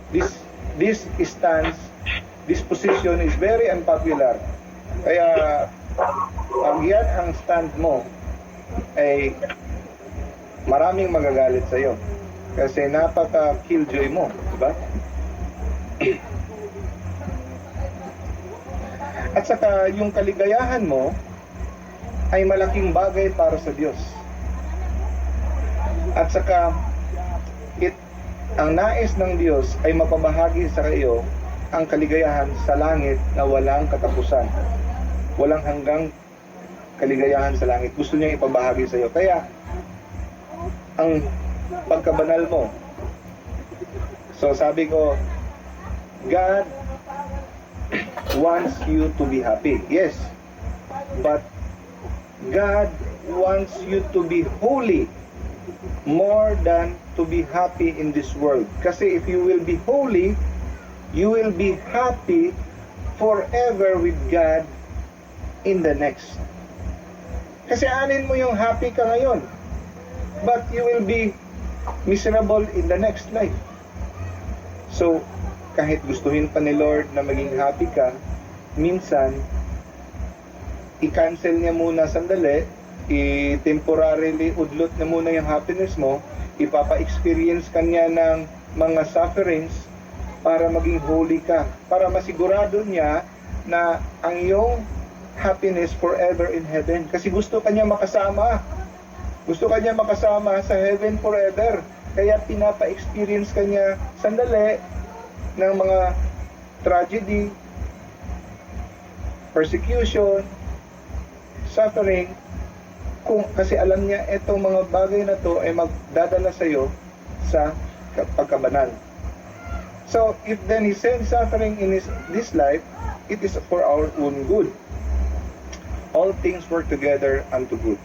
This stance, this position is very unpopular. Kaya pag yan ang stand mo, ay maraming magagalit sa iyo. Kasi napaka-killjoy mo, di ba? At saka yung kaligayahan mo ay malaking bagay para sa Diyos. At saka ang nais ng Diyos ay mapabahagi sa iyo ang kaligayahan sa langit na walang katapusan. Walang hanggang kaligayahan sa langit. Gusto niya ipabahagi sa iyo. Kaya ang pagkabanal mo. So sabi ko, God wants you to be happy. Yes. But God wants you to be holy more than to be happy in this world. Kasi if you will be holy, you will be happy forever with God in the next. Kasi anin mo yung happy ka ngayon, but you will be miserable in the next life. So, kahit gustuhin pa ni Lord na maging happy ka, minsan, i-cancel niya muna sandali, i-temporarily udlot na muna yung happiness mo, ipapa-experience ka niya ng mga sufferings para maging holy ka, para masigurado niya na ang iyong happiness forever in heaven. Kasi gusto ka niya makasama. Gusto ka niya makasama sa heaven forever. Kaya pinapa-experience ka niya sandali ng mga tragedy, persecution, suffering, kasi alam niya itong mga bagay na to ay magdadala sa iyo sa pagkabanal. So, if then He sends suffering in this life, it is for our own good. All things work together unto good.